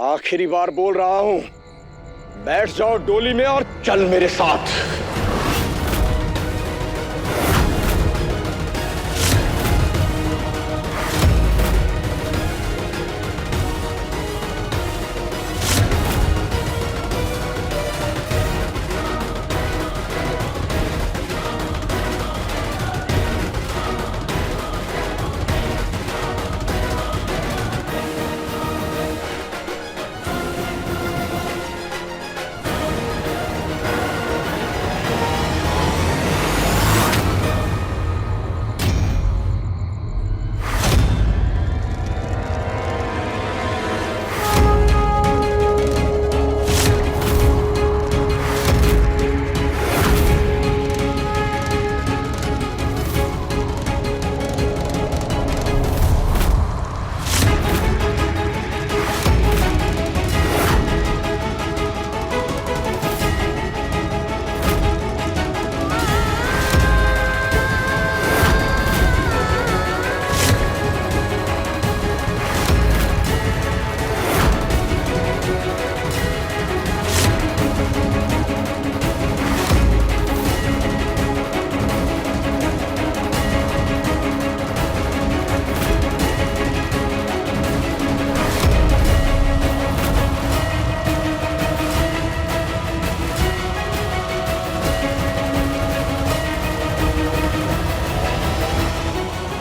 आखिरी बार बोल रहा हूं, बैठ जाओ डोली में और चल मेरे साथ।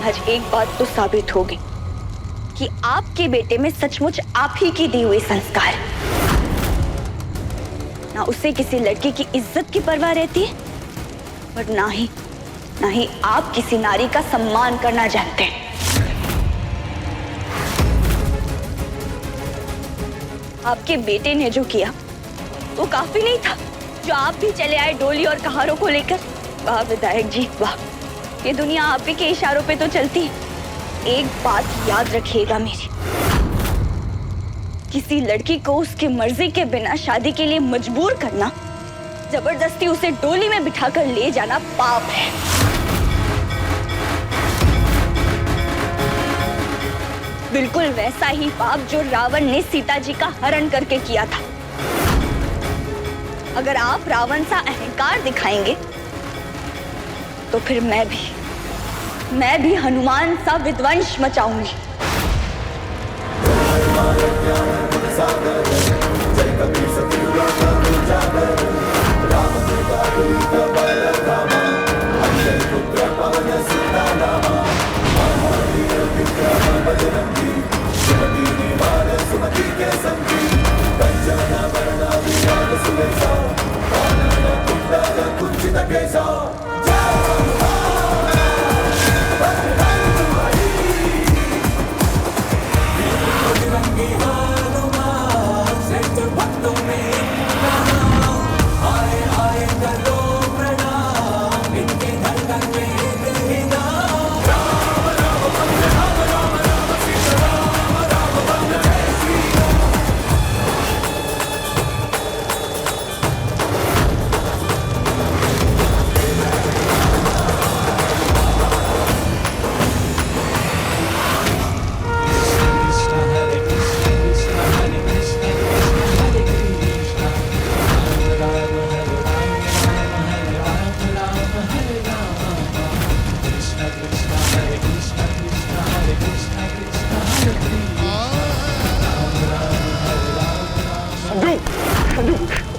आज एक बात तो साबित होगी कि आपके बेटे में सचमुच आप ही की दी हुई संस्कार। ना उसे किसी लड़की की इज्जत की परवाह रहती है और ना ही आप किसी नारी का सम्मान करना जानते हैं। आपके बेटे ने जो किया वो काफी नहीं था, जो आप भी चले आए डोली और कहारों को लेकर। वाह विधायक जी वाह, ये दुनिया आप ही के इशारों पे तो चलती है। एक बात याद रखिएगा मेरी, किसी लड़की को उसकी मर्जी के बिना शादी के लिए मजबूर करना, जबरदस्ती उसे डोली में बिठाकर ले जाना पाप है। बिल्कुल वैसा ही पाप जो रावण ने सीता जी का हरण करके किया था। अगर आप रावण सा अहंकार दिखाएंगे तो फिर मैं भी हनुमान सा विध्वंस मचाऊंगी।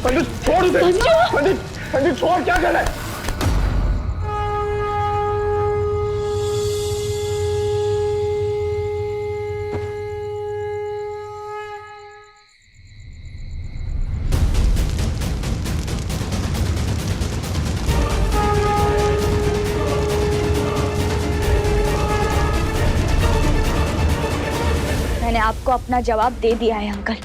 पंडित छोड़ दे। पंडित छोड़, क्या कर रहा है? मैंने आपको अपना जवाब दे दिया है अंकल।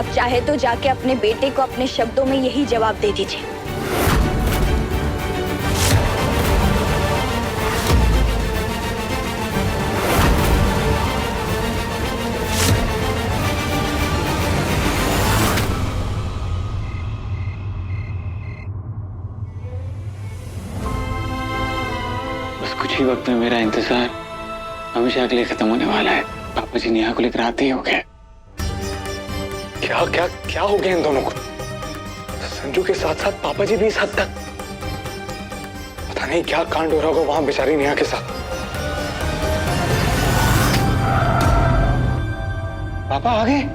अब चाहे तो जाके अपने बेटे को अपने शब्दों में यही जवाब दे दीजिए। बस कुछ ही वक्त में मेरा इंतजार हमेशा के लिए खत्म होने वाला है। पापा जी नेहा को लेकर आते ही हो गए। क्या क्या क्या हो गया इन दोनों को? संजू के साथ साथ पापा जी भी इस हद तक, पता नहीं क्या कांड हो रहा होगा वहां बेचारी नेहा के साथ। पापा आ गए?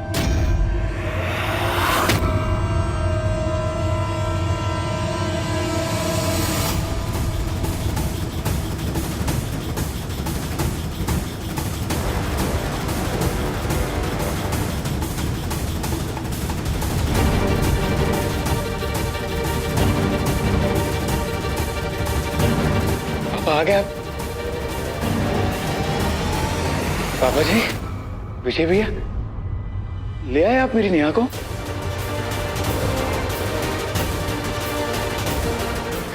आ गया पापा जी। विजय भैया ले आए आप मेरी नेहा को?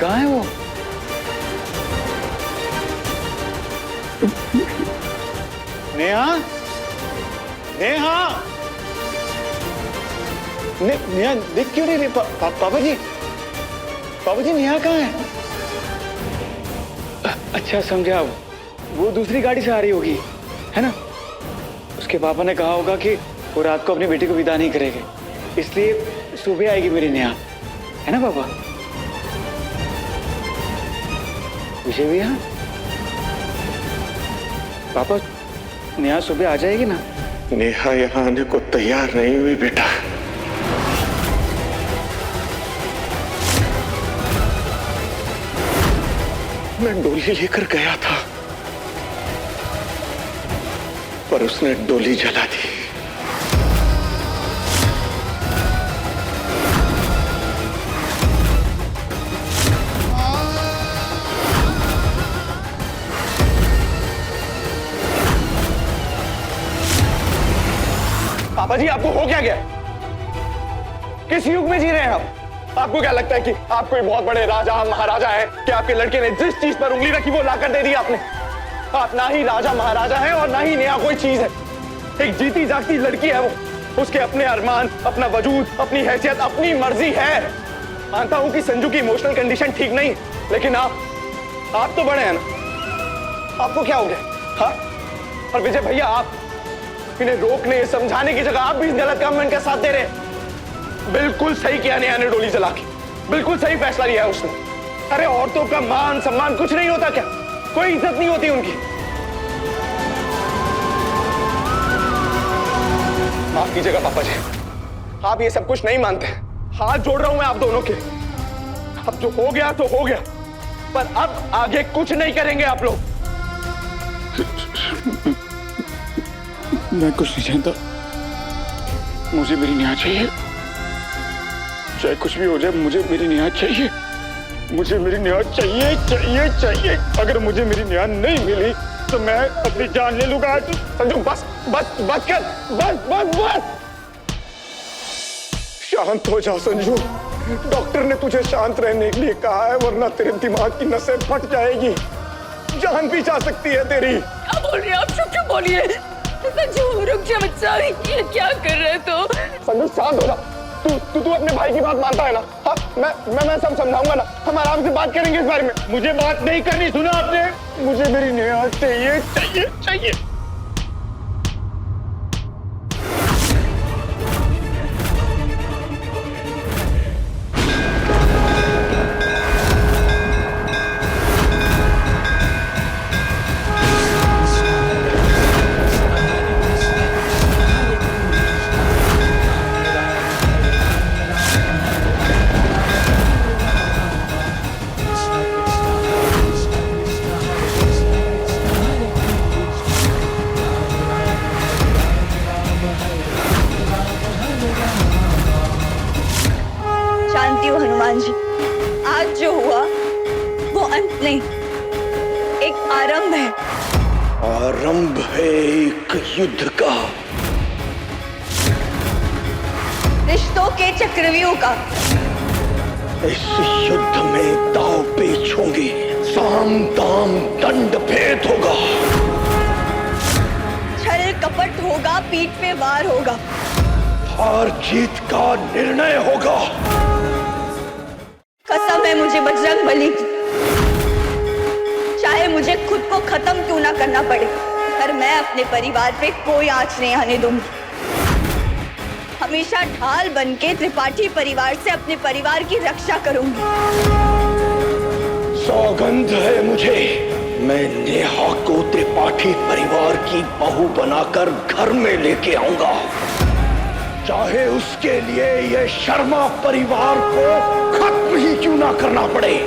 कहाँ है वो? नेहा, नेहा, नेहा दिख क्यों नहीं रही? पापा जी, पापा जी नेहा कहाँ है? अच्छा समझा, वो दूसरी गाड़ी से आ रही होगी, है ना? उसके पापा ने कहा होगा कि वो रात को अपनी बेटी को विदा नहीं करेंगे, इसलिए सुबह आएगी मेरी नेहा, है ना पापा? विजय भैया, पापा नेहा सुबह आ जाएगी ना? नेहा यहाँ आने को तैयार नहीं हुई बेटा। मैं डोली लेकर गया था, पर उसने डोली जला दी। पापा जी आपको हो क्या गया? किस युग में जी रहे हैं आप? आपको क्या लगता है कि आप कोई बहुत बड़े राजा महाराजा हैं कि आपके लड़के ने जिस चीज पर उंगली रखी वो लाकर दे दी आपने? आप ना ही राजा महाराजा हैं और ना ही नेहा कोई चीज है। एक जीती जागती लड़की है वो, उसके अपने अरमान, अपना वजूद, अपनी हैसियत, अपनी मर्जी है। मानता हूं कि संजू की इमोशनल कंडीशन ठीक नहीं, लेकिन आप तो बड़े हैं ना, आपको क्या हो गया? हाँ? और विजय भैया आप इन्हें रोकने समझाने की जगह आप भी इस गलत काम में इनका साथ दे रहे हैं। बिल्कुल सही किया नेहा ने डोली जला के, बिल्कुल सही फैसला लिया है उसने। अरे औरतों का मान सम्मान कुछ नहीं होता क्या? कोई इज्जत नहीं होती उनकी? माफ कीजिएगा पापा जी, आप ये सब कुछ नहीं मानते। हाथ जोड़ रहा हूं मैं आप दोनों के। अब जो हो गया तो हो गया, पर अब आगे कुछ नहीं करेंगे आप लोग। मैं कुछ नहीं जानता, मुझे मेरी नेहा चाहिए, चाहे कुछ भी हो जाए, मुझे मेरी नेहा चाहिए, मुझे मेरी नेहा चाहिए चाहिए चाहिए। अगर मुझे मेरी नेहा नहीं मिली तो मैं अपनी जान ले लूंगा। संजू बस बस बस कर, बस बस बस। शांत हो जा संजू, डॉक्टर ने तुझे शांत रहने के लिए कहा है, वरना तेरे दिमाग की नसें फट जाएगी, जान भी जा सकती है तेरी। क्या बोल रही है आप? चुप चुप बोलिए। संजू रुक जा बच्चा, ये क्या कर रहे हो? संजू शांत हो जा। तू अपने भाई की बात मानता है ना? हाँ, मैं सब समझाऊंगा ना, हम आराम से बात करेंगे इस बारे में। मुझे बात नहीं करनी, सुना आपने? मुझे मेरी नेहा चाहिए चाहिए चाहिए। हनुमान जी, आज जो हुआ वो अंत नहीं, एक आरंभ है। आरंभ है एक युद्ध का, रिश्तों के चक्रव्यूह का। इस युद्ध में दांव पेच होंगे, साम दाम दंड भेद होगा, छल कपट होगा, पीठ पे वार होगा, हार जीत का निर्णय होगा। कसम है मुझे बजरंगबली की, चाहे मुझे खुद को खत्म क्यों ना करना पड़े, पर मैं अपने परिवार पे कोई आंच नहीं आने दूंगी। हमेशा ढाल बनके त्रिपाठी परिवार से अपने परिवार की रक्षा करूंगी। सौगंध है मुझे, मैं नेहा को त्रिपाठी परिवार की बहू बनाकर घर में लेके आऊंगा, चाहे उसके लिए ये शर्मा परिवार को खत्म ही क्यों ना करना पड़े।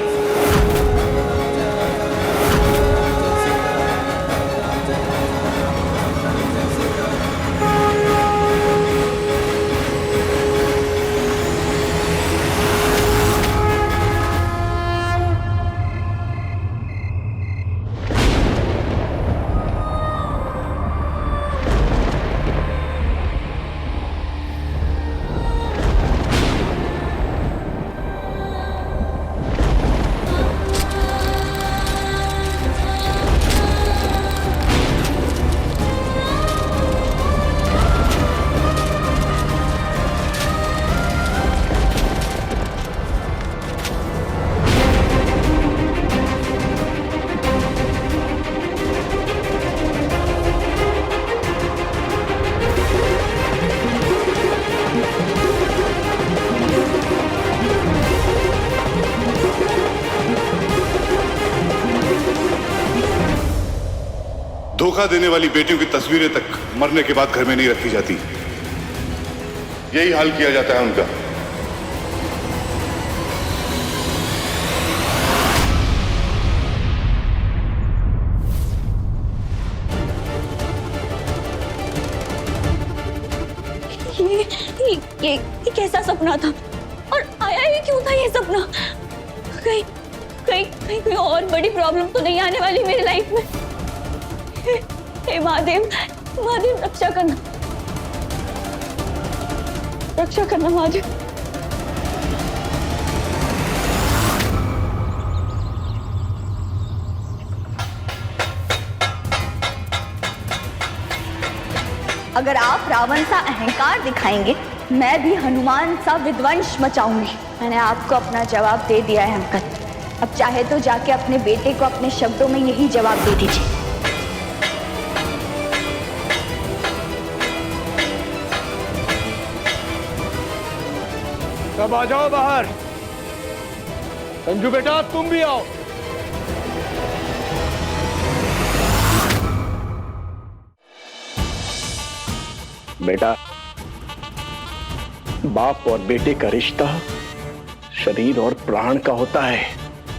धोखा देने वाली बेटियों की तस्वीरें तक मरने के बाद घर में नहीं रखी जाती, यही हाल किया जाता है उनका। ये कैसा सपना था और आया ही क्यों था ये सपना? कहीं कहीं कहीं कोई और बड़ी प्रॉब्लम तो नहीं आने वाली मेरी लाइफ में? हे महादेव, महादेव रक्षा करना, रक्षा करना महादेव। अगर आप रावण सा अहंकार दिखाएंगे, मैं भी हनुमान सा विध्वंस मचाऊंगी। मैंने आपको अपना जवाब दे दिया है अंकल, अब चाहे तो जाके अपने बेटे को अपने शब्दों में यही जवाब दे दीजिए। सब आ जाओ बाहर। संजू बेटा तुम भी आओ। बेटा, बाप और बेटे का रिश्ता शरीर और प्राण का होता है।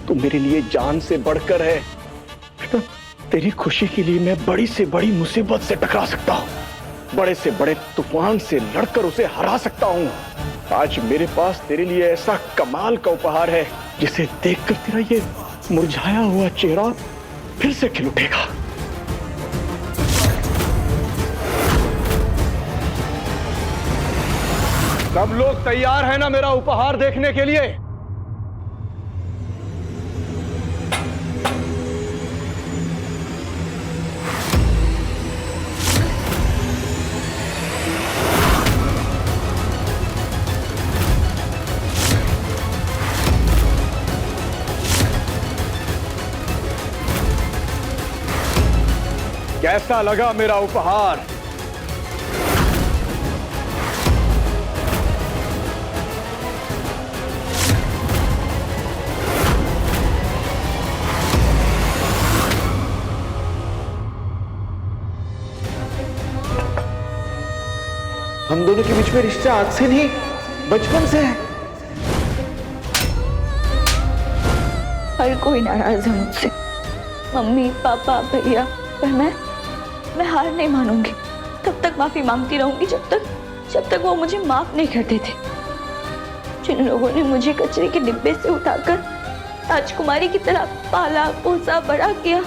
तू मेरे लिए जान से बढ़कर है बेटा। तेरी खुशी के लिए मैं बड़ी से बड़ी मुसीबत से टकरा सकता हूँ, बड़े से बड़े तूफान से लड़कर उसे हरा सकता हूँ। आज मेरे पास तेरे लिए ऐसा कमाल का उपहार है जिसे देखकर तेरा ये मुरझाया हुआ चेहरा फिर से खिल उठेगा। सब लोग तैयार हैं ना मेरा उपहार देखने के लिए? कैसा लगा मेरा उपहार? हम दोनों के बीच में रिश्ता आज से नहीं, बचपन से है। हर कोई नाराज है मुझसे, मम्मी पापा भैया, पर मैं हार नहीं मानूंगी। तब तक माफी मांगती रहूंगी जब तक वो मुझे माफ नहीं करते थे। जिन लोगों ने मुझे कचरे के डिब्बे से उठाकर राजकुमारी की तरह पाला पोसा बड़ा किया,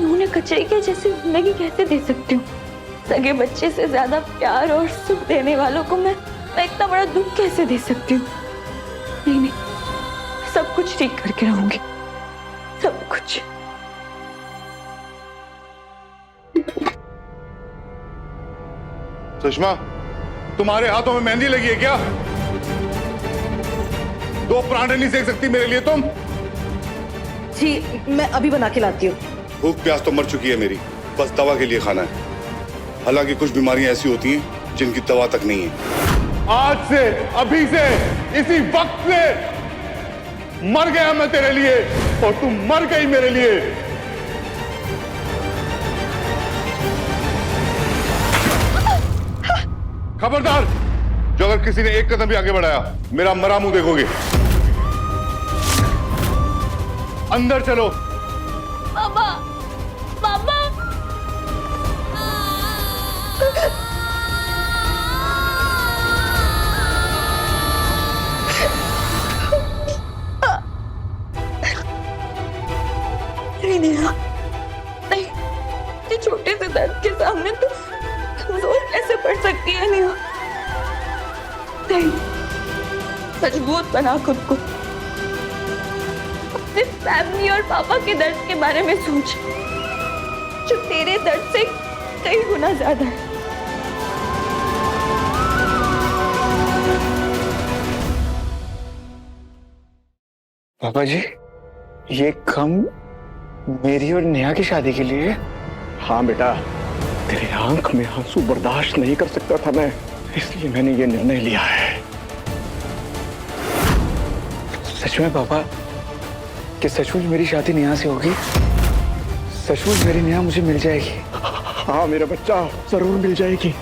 उन्होंने कचरे के जैसी जिंदगी कैसे दे सकती हूँ? सगे बच्चे से ज्यादा प्यार और सुख देने वालों को मैं इतना बड़ा दुख कैसे दे सकती हूँ? नहीं, सब कुछ ठीक करके रहूंगी, सब कुछ। सुषमा, तुम्हारे हाथों में मेहंदी लगी है क्या? 2 प्राण नहीं सेक सकती मेरे लिए तुम? जी, मैं अभी बना के लाती हूँ। भूख प्यास तो मर चुकी है मेरी, बस दवा के लिए खाना है। हालांकि कुछ बीमारियां ऐसी होती हैं जिनकी दवा तक नहीं है। आज से, अभी से, इसी वक्त से मर गया मैं तेरे लिए और तू मर गई मेरे लिए। खबरदार, जो अगर किसी ने एक कदम भी आगे बढ़ाया, मेरा मरा मुंह देखोगे। अंदर चलो। पापा, पापा। नहीं नेहा, नहीं, ये छोटे से दर्द के सामने तो कमजोर कैसे पड़ सकती है नेहा? नहीं, मजबूत बना खुद को। अपने फैमिली और पापा के दर्द के बारे में सोच, जो तेरे दर्द से कई गुना ज्यादा है। पापा जी, ये कम मेरी और नेहा की शादी के लिए? हाँ बेटा, तेरी आंख में आंसू बर्दाश्त नहीं कर सकता था मैं, इसलिए मैंने ये निर्णय लिया है। सच में पापा, कि सचमुच मेरी शादी नेहा से होगी? सचमुच मेरी नेहा मुझे मिल जाएगी? हाँ मेरा बच्चा, जरूर मिल जाएगी।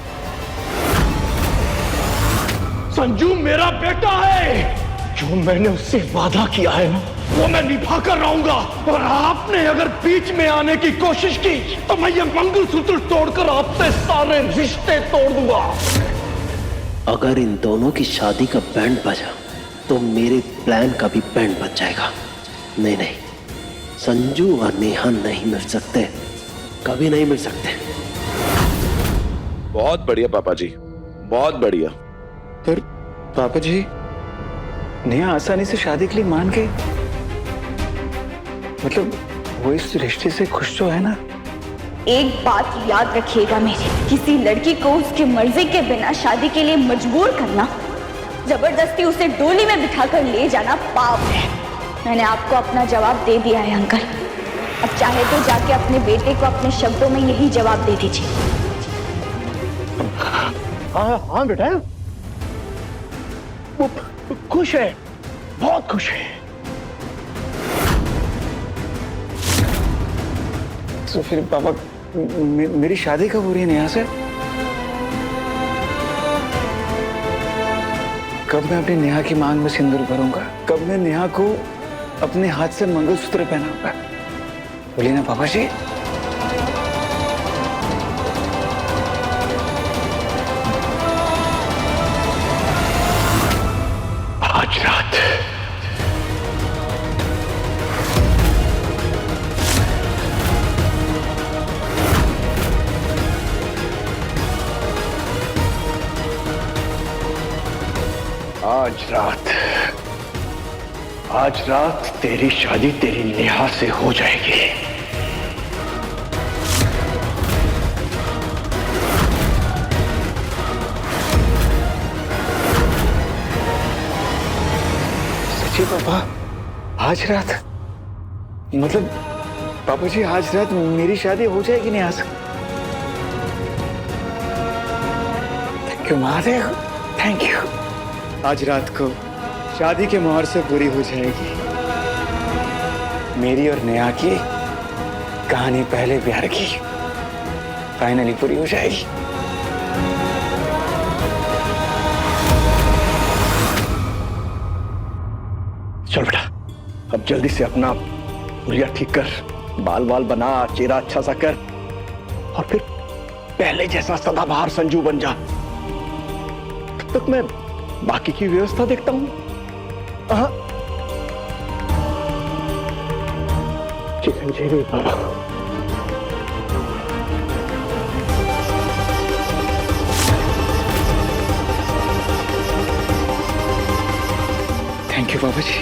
संजू मेरा बेटा है। जो मैंने उससे वादा किया है ना, वो मैं निभा कर रहूंगा। और आपने अगर बीच में आने की कोशिश की तो मैं ये मंगलसूत्र तोड़कर आपसे सारे रिश्ते तोड़ दूंगा। अगर इन दोनों की शादी का बैंड बजा तो मेरे प्लान का भी बैंड बज जाएगा। नहीं नहीं, संजू और नेहा नहीं मिल सकते, कभी नहीं मिल सकते। बहुत बढ़िया पापा जी, बहुत बढ़िया। पर पापा जी, नेहा आसानी से शादी के लिए मान गई? मतलब वो इस रिश्ते से खुश तो है ना? एक बात याद रखिएगा मेरी, किसी लड़की को उसकी मर्जी के बिना शादी के लिए मजबूर करना, जबरदस्ती उसे डोली में बिठाकर ले जाना पाप है। मैंने आपको अपना जवाब दे दिया है अंकल। अब चाहे तो जाके अपने बेटे को अपने शब्दों में यही जवाब दे दीजिए। हाँ हाँ बेटा, वो खुश है, बहुत खुश है। तो फिर पापा, मेरी शादी कब हो रही है नेहा से? कब मैं अपनी नेहा की मांग में सिंदूर भरूंगा? कब मैं नेहा को अपने हाथ से मंगलसूत्र पहनाऊंगा? बोलिए ना पापा जी। आज रात आज रात तेरी शादी तेरी नेहा से हो जाएगी। सच्ची पापा, आज रात? मतलब पापा जी, आज रात मेरी शादी हो जाएगी नेहा से? Thank you Mahadev, thank you. आज रात को शादी के मोहर से पूरी हो जाएगी मेरी और नेहा की कहानी, पहले प्यार की फाइनली पूरी हो जाएगी। चल बेटा, अब जल्दी से अपना हुलिया ठीक कर, बाल बाल बना, चेहरा अच्छा सा कर, और फिर पहले जैसा सदाबहार संजू बन जा। तब तक मैं बाकी की व्यवस्था देखता हूं। चिरंजीवी बाबा। थैंक यू बाबा जी।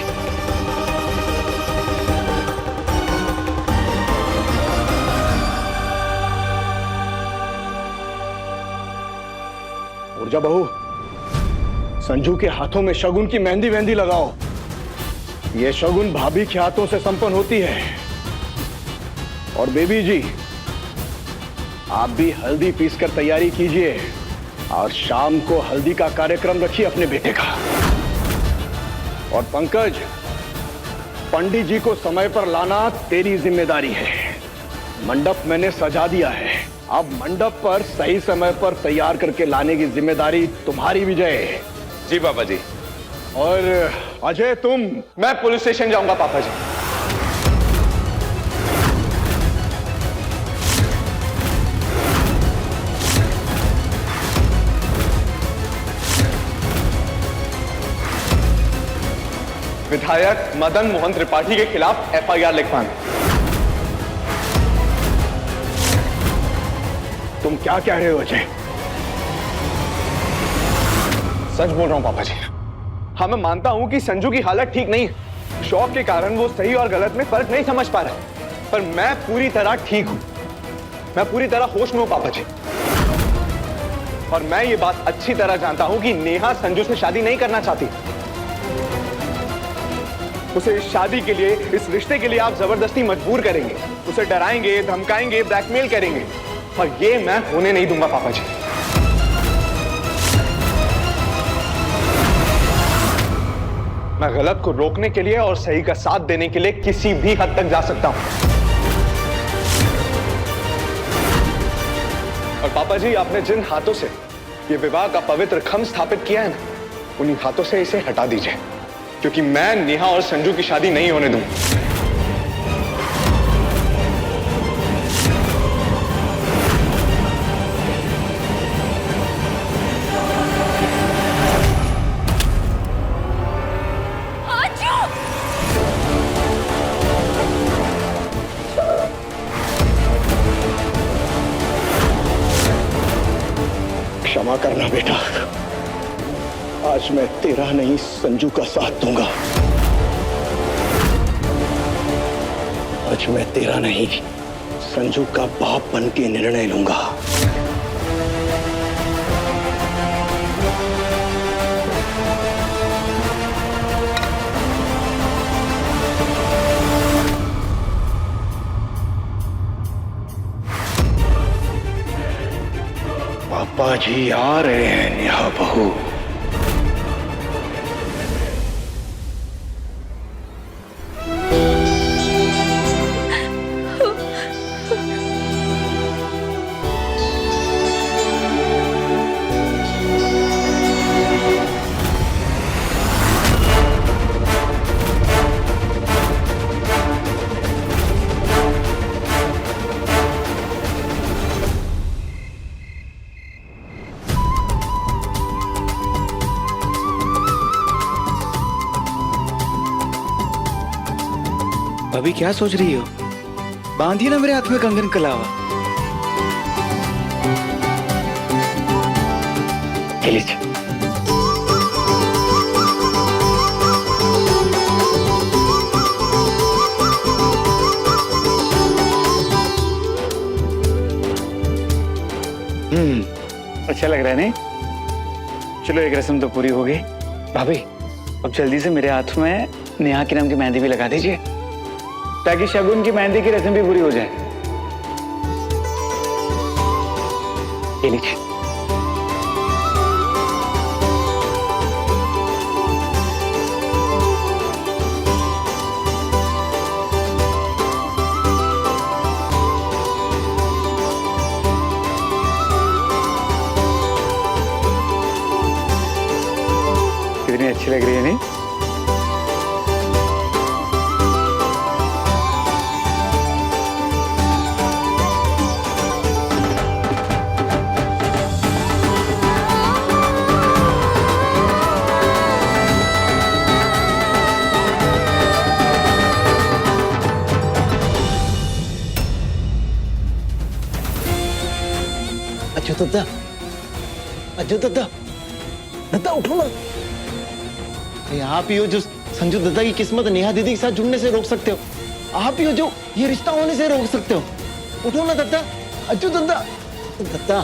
ऊर्जा बहू, संजू के हाथों में शगुन की मेहंदी वेंदी लगाओ। ये शगुन भाभी के हाथों से संपन्न होती है। और बेबी जी, आप भी हल्दी पीसकर तैयारी कीजिए और शाम को हल्दी का कार्यक्रम रखिए अपने बेटे का। और पंकज, पंडित जी को समय पर लाना तेरी जिम्मेदारी है। मंडप मैंने सजा दिया है, अब मंडप पर सही समय पर तैयार करके लाने की जिम्मेदारी तुम्हारी विजय। जी पापा जी। और अजय तुम? मैं पुलिस स्टेशन जाऊंगा पापा जी। विधायक मदन मोहन त्रिपाठी के खिलाफ एफआईआर लिखवाना। तुम क्या कह रहे हो अजय? सच बोल रहा हूं पापा जी। हाँ, मैं मानता हूं कि संजू की हालत ठीक नहीं है। शौक के कारण वो सही और गलत में फर्क नहीं समझ पा रहा है, पर मैं पूरी तरह ठीक हूं। मैं पूरी तरह होश में हूं पापा जी। और मैं ये बात अच्छी तरह जानता हूं कि नेहा संजू से शादी नहीं करना चाहती। उसे इस शादी के लिए, इस रिश्ते के लिए आप जबरदस्ती मजबूर करेंगे, उसे डराएंगे, धमकाएंगे, ब्लैकमेल करेंगे, और ये मैं होने नहीं दूंगा पापा जी। मैं गलत को रोकने के लिए और सही का साथ देने के लिए किसी भी हद तक जा सकता हूं। और पापा जी, आपने जिन हाथों से ये विवाह का पवित्र खम्भ स्थापित किया है ना, उन्हीं हाथों से इसे हटा दीजिए, क्योंकि मैं नेहा और संजू की शादी नहीं होने दूंगा। क्षमा करना बेटा, आज मैं तेरा नहीं संजू का साथ दूंगा। आज मैं तेरा नहीं संजू का बाप बन के निर्णय लूंगा। पापा जी आ रहे हैं नेहा बहू। अभी क्या सोच रही हो? बांधिए ना मेरे हाथ में कंगन कलावा। अच्छा लग रहा है नहीं? चलो एक रस्म तो पूरी हो गई। भाभी, अब जल्दी से मेरे हाथ में नेहा के नाम की मेहंदी भी लगा दीजिए, ताकि शगुन की मेहंदी की रस्म भी पूरी हो जाए। ये लीजिए। कितनी अच्छी लग रही है नहीं? अज्जू दद्दा, अज्जू दद्दा, दद्दा उठो ना। आप ही हो जो संजू दद्दा की किस्मत नेहा दीदी के साथ जुड़ने से रोक सकते हो। आप ही हो जो ये रिश्ता होने से रोक सकते हो। उठो ना दद्दा, अज्जू दद्दा, दद्दा।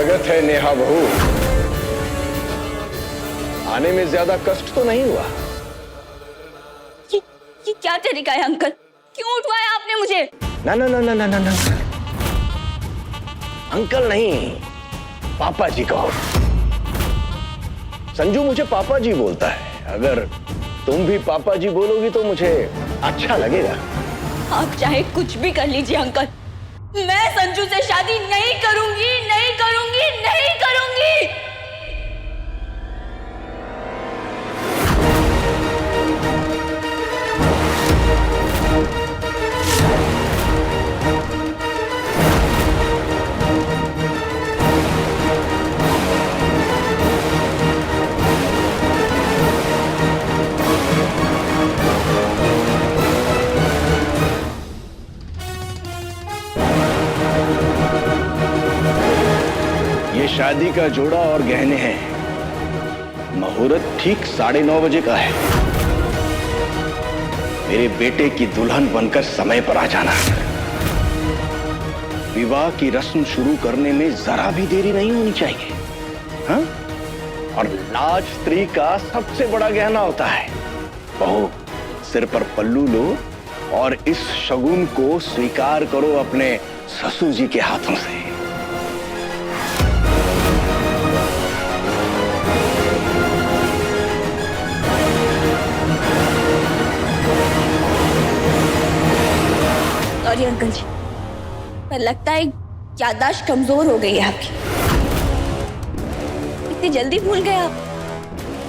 स्वागत है नेहा बहू। आने में ज्यादा कष्ट तो नहीं हुआ? ये क्या तरीका है अंकल? क्यों उठवाया आपने मुझे? ना ना ना ना ना ना ना, अंकल नहीं, पापा जी कहो। संजू मुझे पापा जी बोलता है, अगर तुम भी पापा जी बोलोगी तो मुझे अच्छा लगेगा। आप चाहे कुछ भी कर लीजिए अंकल, मैं संजू से शादी नहीं करूंगी, नहीं करूंगी, नहीं करूंगी। ये शादी का जोड़ा और गहने हैं। मुहूर्त ठीक 9:30 बजे का है। मेरे बेटे की दुल्हन बनकर समय पर आ जाना। विवाह की रस्म शुरू करने में जरा भी देरी नहीं होनी चाहिए। हाँ? और लाज स्त्री का सबसे बड़ा गहना होता है। बहू, सिर पर पल्लू लो और इस शगुन को स्वीकार करो अपने ससुर जी के हाथों से। सॉरी अंकल जी, पर लगता है याददाश्त कमजोर हो गई है आपकी। इतनी जल्दी भूल गए आप?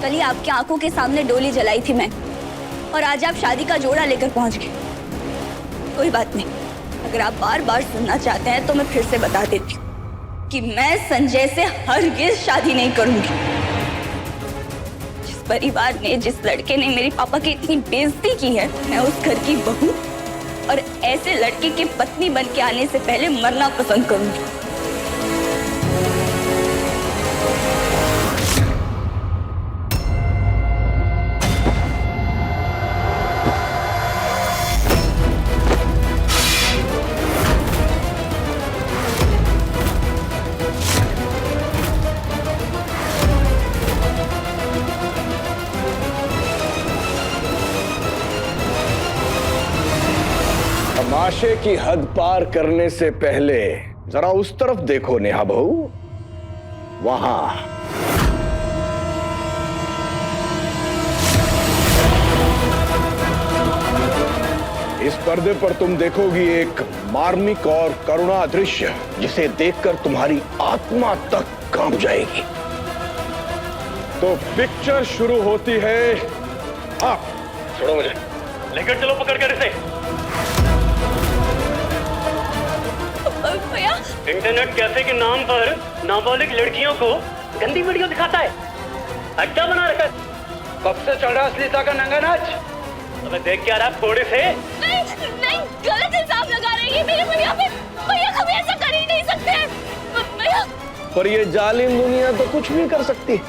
कल ही आपकी आंखों के सामने डोली जलाई थी मैं, और आज आप शादी का जोड़ा लेकर पहुंच गए। कोई बात नहीं, अगर आप बार बार सुनना चाहते हैं तो मैं फिर से बता देती हूँ कि मैं संजय से हरगिज शादी नहीं करूंगी। जिस परिवार ने, जिस लड़के ने मेरे पापा की इतनी बेइज्जती की है, मैं उस घर की बहू और ऐसे लड़के की पत्नी बन के आने से पहले मरना पसंद करूंगी। तमाशे की हद पार करने से पहले जरा उस तरफ देखो नेहा बहू, वहां। इस पर्दे पर तुम देखोगी एक मार्मिक और करुणा दृश्य, जिसे देखकर तुम्हारी आत्मा तक कांप जाएगी। तो पिक्चर शुरू होती है। हाँ, छोड़ो मुझे, लेकर चलो पकड़ कर इसे। भैया, इंटरनेट कैफे के नाम पर नाबालिग लड़कियों को गंदी वीडियो दिखाता है, अड्डा बना रखा है। कब से चल रहा असलीता का नंगा नाच? तुम्हें देख के आ रहा थोड़े से? नहीं, गलत इल्जाम लगा रही है मेरे भैया पे। भैया कभी ऐसा कर ही नहीं सकते। भैया, पर ये जालिम दुनिया तो कुछ भी कर सकती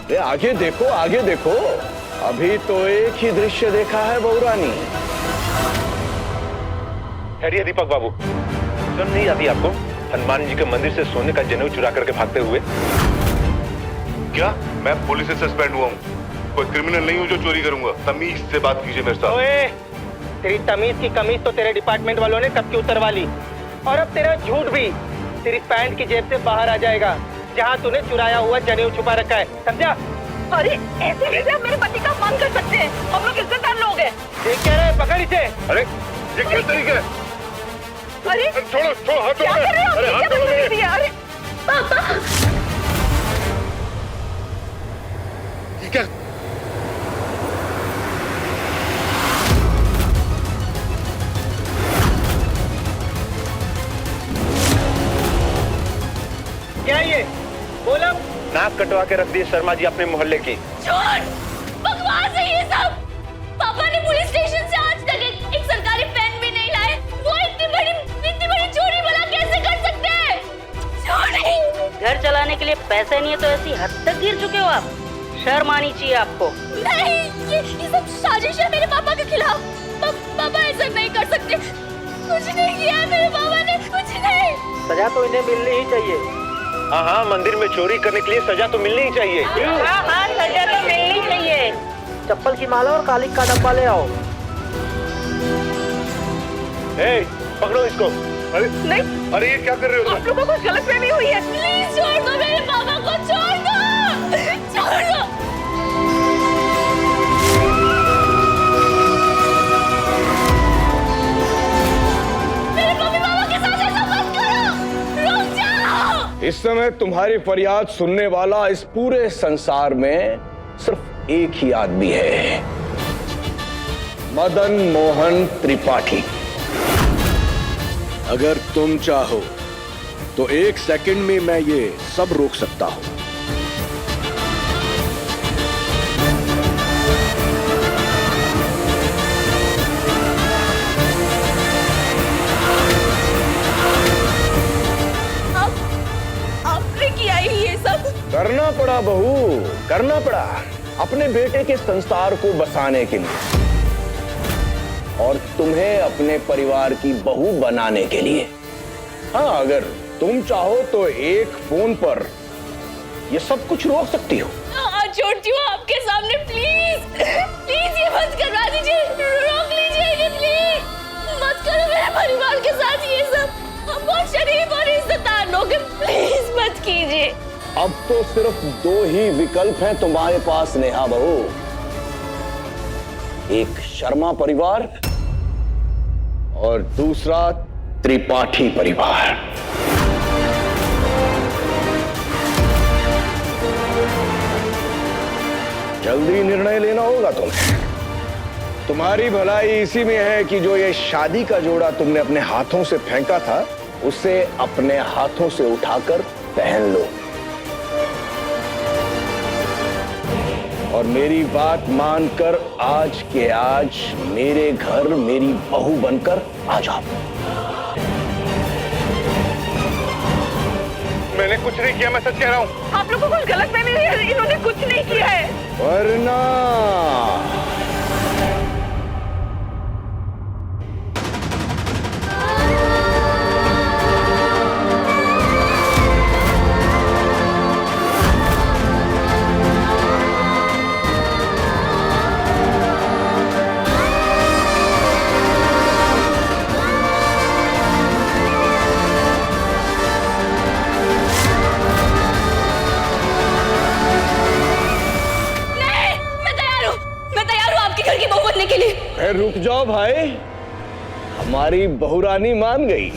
है। आगे देखो, आगे देखो, अभी तो एक ही दृश्य देखा है बहुरानी। खैरिए दीपक बाबू, सुन नहीं आती आपको? हनुमान जी के मंदिर से सोने का जनेऊ चुरा करके भागते हुए। क्या मैं पुलिस से सस्पेंड हुआ हूँ? कोई क्रिमिनल नहीं हूँ जो चोरी करूंगा। तमीज से बात कीजिए मेरे साथ। ओए, तेरी तमीज की कमीज तो तेरे डिपार्टमेंट वालों ने कब की उतरवा ली, और अब तेरा झूठ भी तेरी पैंट की जेब से बाहर आ जाएगा, जहाँ तूने चुराया हुआ जनेऊ छुपा रखा है, समझा? अरे ऐसे कैसे आप मेरे पति का अपमान कर सकते हैं? हम लोग इज्जतदार लोग हैं। देख क्या रहे, पकड़ इसे। अरे ये क्या तरीका है? अरे छोड़ो छोड़ो, हाथ क्या कर रहे हो? अरे हाथ क्या छोड़ो मेरे। अरे पापा, ये क्या? क्या ये बोला? नाक कटवा के रख दी शर्मा जी अपने मोहल्ले की। झूठ, बकवास है ये सब। पापा ने पुलिस स्टेशन से आज तक एक सरकारी पेन भी नहीं लाए। वो इतनी बड़ी चोरी भला कैसे कर सकते हैं? चोरी। घर चलाने के लिए पैसे नहीं है तो ऐसी हद तक गिर चुके हो आप? शर्म आनी चाहिए आपको। नहीं, ये सब साजिश है मेरे पापा के खिलाफ। पापा ऐसा नहीं कर सकते। कुछ नहीं किया है मेरे पापा ने, कुछ नहीं। सजा तो इन्हें मिलनी ही चाहिए। हाँ हाँ, मंदिर में चोरी करने के लिए सजा तो मिलनी ही चाहिए। हाँ हाँ, सजा तो मिलनी चाहिए। चप्पल की माला और कालिक का डब्बा ले आओ। ए, पकड़ो इसको। अरे नहीं, अरे ये क्या कर रहे हो? आप लोगों को गलतफहमी हुई है। प्लीज छोड़ दो मेरे पापा को, छोड़ दो, छोड़ दो। मेरे मम्मी पापा के साथ ऐसा मत करो, रुक जाओ। इस समय तुम्हारी फरियाद सुनने वाला इस पूरे संसार में सिर्फ एक ही आदमी है, मदन मोहन त्रिपाठी। अगर तुम चाहो तो 1 सेकंड में मैं ये सब रोक सकता हूं। आपने किया ही ये सब? करना पड़ा बहू, करना पड़ा अपने बेटे के संसार को बसाने के लिए और तुम्हें अपने परिवार की बहू बनाने के लिए। हाँ, अगर तुम चाहो तो एक फोन पर ये सब कुछ रोक सकती हो। छोड़ती हूँ आपके सामने, प्लीज प्लीज ये मत करवा दीजिए, रोक लीजिए ये प्लीज, मत करो मेरे परिवार के साथ ये सब। हम बहुत शरीफ और इज्जतदार लोग हैं, प्लीज मत कीजिए। अब तो सिर्फ 2 ही विकल्प हैं तुम्हारे पास नेहा बहू, एक शर्मा परिवार और दूसरा त्रिपाठी परिवार। जल्दी निर्णय लेना होगा तुम्हें। तुम्हारी भलाई इसी में है कि जो ये शादी का जोड़ा तुमने अपने हाथों से फेंका था, उसे अपने हाथों से उठाकर पहन लो और मेरी बात मानकर आज के आज मेरे घर मेरी बहू बनकर आ जाओ। मैंने कुछ नहीं किया, मैं सच कह रहा हूँ। आप लोगों को कुछ गलतफहमी हुई है, इन्होंने कुछ नहीं किया है। वरना रुक जाओ भाई, हमारी बहुरानी मान गई।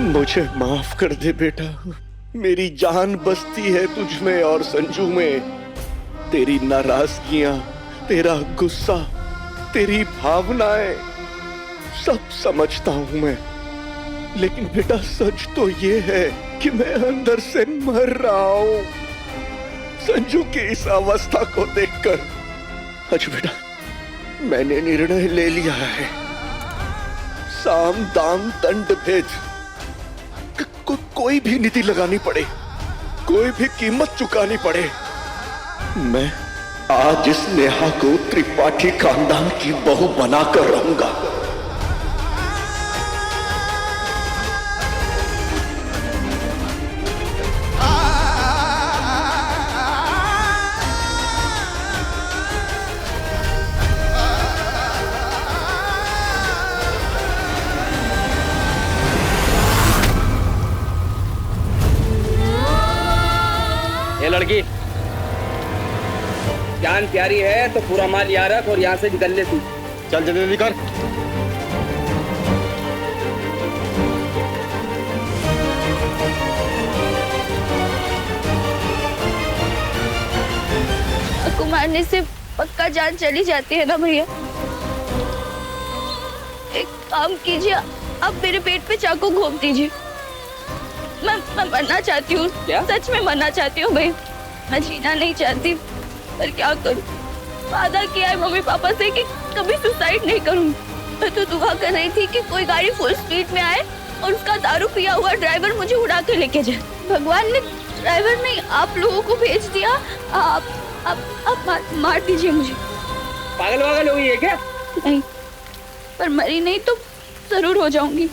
मुझे माफ कर दे बेटा, मेरी जान बसती है तुझ में और संजू में। तेरी नाराजगियां, तेरा गुस्सा, तेरी भावनाएं सब समझता हूं मैं, लेकिन बेटा सच तो ये है कि मैं अंदर से मर रहा हूं संजू की इस अवस्था को देखकर। अच्छा बेटा, मैंने निर्णय ले लिया है, साम दाम दंड भेद, कोई भी नीति लगानी पड़े, कोई भी कीमत चुकानी पड़े, मैं आज इस नेहा को त्रिपाठी खानदान की बहू बनाकर रहूंगा। ये लड़की जान प्यारी है तो पूरा माल यहाँ रख और यहाँ से निकल ले तू। चल जल्दी जल्दी कर। आपको मारने से पक्का जान चली जाती है ना भैया? एक काम कीजिए, आप मेरे पेट पे चाकू घोंप दीजिए। मैं मरना चाहती हूँ, सच में मरना चाहती हूँ भाई। मैं जीना नहीं चाहती, पर क्या करूँ? वादा किया है मम्मी पापा से कि कभी सुसाइड नहीं करूँगी। मैं तो दुआ कर रही थी कि कोई गाड़ी फुल स्पीड में आए और उसका दारू पिया हुआ ड्राइवर मुझे उड़ा के लेके जाए। भगवान ने ड्राइवर नहीं, आप लोगों को भेज दिया। आप मार दीजिए मुझे। पागल वागल हो गई है क्या? नहीं, पर मरी नहीं तो जरूर हो जाऊंगी।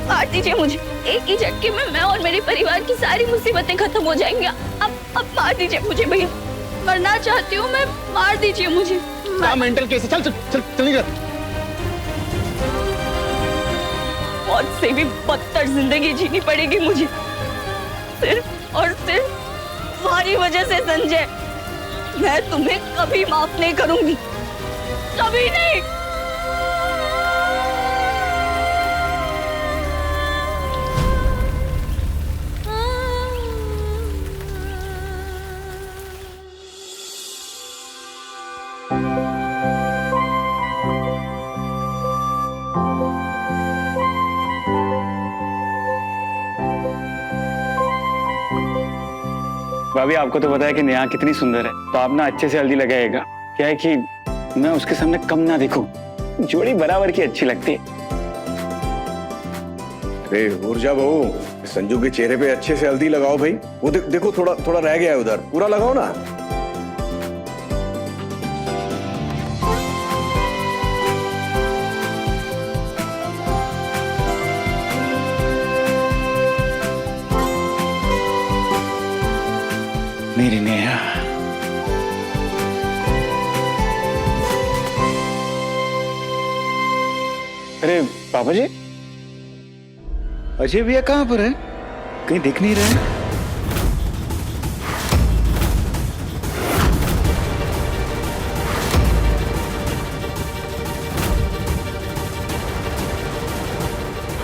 मार दीजिए मुझे, एक ही झटके में मैं और मेरे परिवार की सारी मुसीबतें खत्म हो जाएंगी। अब मार दीजिए मुझे भैया, मरना चाहती हूँ मैं, मार दीजिए मुझे। मेंटल केस है, चल चल चल चल कर। मौत से भी बदतर जिंदगी जीनी पड़ेगी मुझे, सिर्फ और सिर्फ तुम्हारी वजह से। संजय, मैं तुम्हें कभी माफ नहीं करूंगी, कभी नहीं। भाभी, आपको तो पता है कि नेहा कितनी सुंदर है, तो आप ना अच्छे से हल्दी लगाएगा। क्या है कि मैं उसके सामने कम ना दिखूं, जोड़ी बराबर की अच्छी लगती है। अरे ऊर्जा बहू, संजू के चेहरे पे अच्छे से हल्दी लगाओ भाई। वो देखो थोड़ा थोड़ा रह गया है उधर, पूरा लगाओ ना। मेरी नेहा, अरे पापा जी, अजय भैया कहाँ पर है? कहीं दिख नहीं रहे।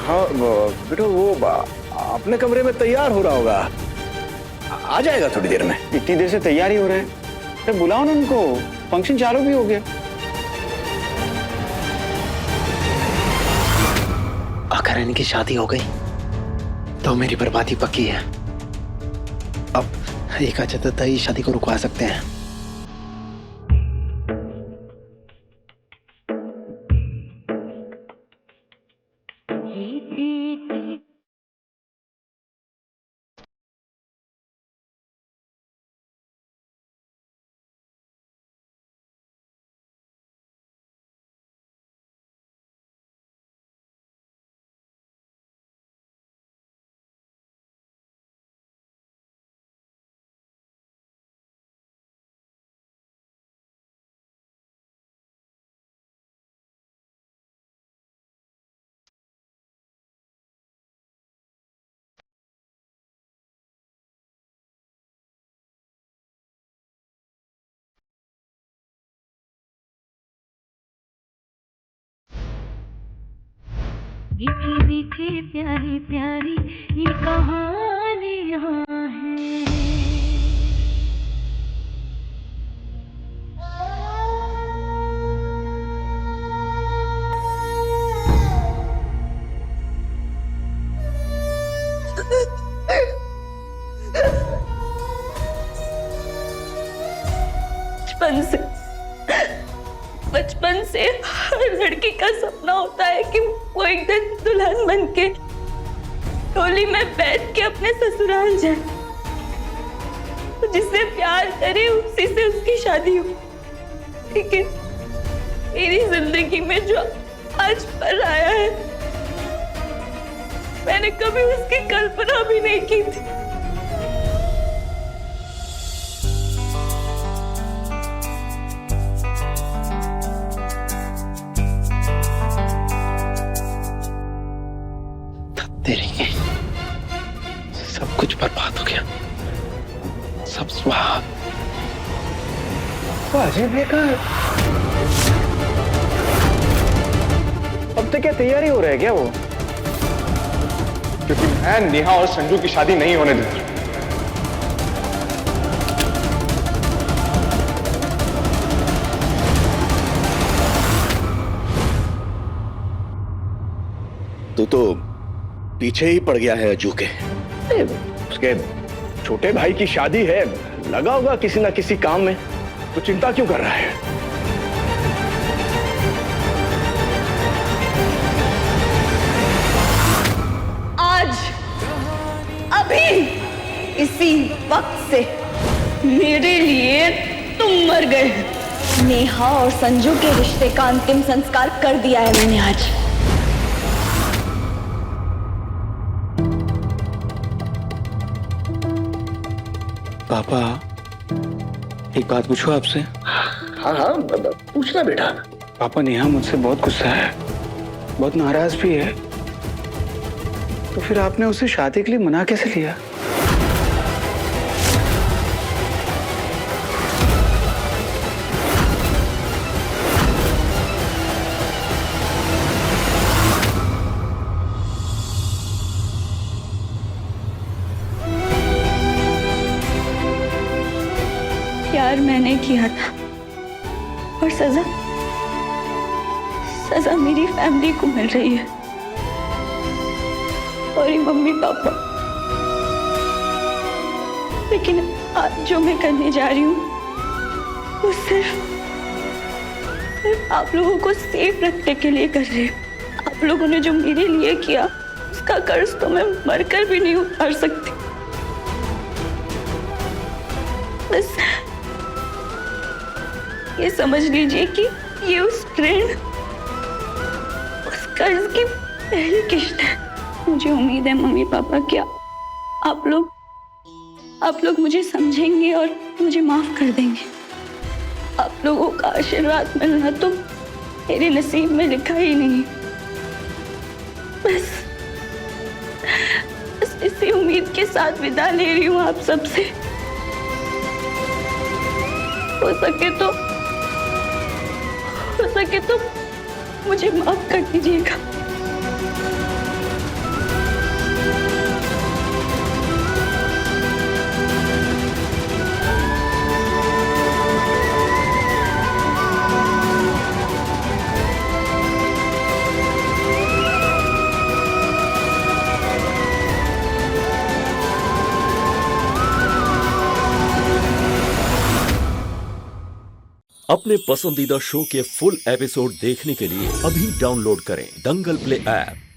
हाँ बेटा, वो अपने कमरे में तैयार हो रहा होगा, आ जाएगा थोड़ी देर में। इतनी देर से तैयार ही हो रहे हैं, अरे बुलाओ ना उनको, फंक्शन चालू भी हो गया। अगर इनकी शादी हो गई तो मेरी बर्बादी पक्की है। अब एक अजय ही शादी को रुकवा सकते हैं। मीठी मीठी प्यारी प्यारी ये कहानियाँ हैं। बचपन से हर लड़की का सपना होता है कि वो एक दिन दुल्हन बन के डोली में बैठ के अपने ससुराल जाए, जिससे प्यार करे उसी से उसकी शादी हो। लेकिन मेरी जिंदगी में जो आज पर आया है, मैंने कभी उसकी कल्पना भी नहीं की थी। तेरी सब कुछ बर्बाद हो गया, सब स्वाहा। वो अजय बेकार अब तक क्या तैयारी हो रहा है क्या वो? क्योंकि मैं नेहा और संजू की शादी नहीं होने दूंगा। तू तो पीछे ही पड़ गया है अजू के। उसके छोटे भाई की शादी है, लगा होगा किसी ना किसी काम में, तो चिंता क्यों कर रहा है? आज अभी इसी वक्त से मेरे लिए तुम मर गए। नेहा और संजू के रिश्ते का अंतिम संस्कार कर दिया है मैंने आज। पापा एक बात पूछूं आपसे? हाँ हाँ पूछना बेटा। पापा नेहा मुझसे बहुत गुस्सा है, बहुत नाराज भी है, तो फिर आपने उसे शादी के लिए मना कैसे लिया? प्यार मैंने किया था और सजा मेरी फैमिली को मिल रही है। और ये मम्मी पापा, लेकिन आज जो मैं करने जा रही हूँ वो सिर्फ आप लोगों को सेफ रखने के लिए कर रही हूँ। आप लोगों ने जो मेरे लिए किया उसका कर्ज तो मैं मरकर भी नहीं उतार सकती। बस ये समझ लीजिए कि ये उस ऋण, उस कर्ज की पहली किश्त है। मुझे उम्मीद है मम्मी पापा क्या आप लोग मुझे समझेंगे और मुझे माफ कर देंगे। आप लोगों का आशीर्वाद मिलना तो मेरे नसीब में लिखा ही नहीं। बस इसी उम्मीद के साथ विदा ले रही हूँ आप सबसे। हो सके तो मुझे माफ कर दीजिएगा। अपने पसंदीदा शो के फुल एपिसोड देखने के लिए अभी डाउनलोड करें दंगल प्ले ऐप।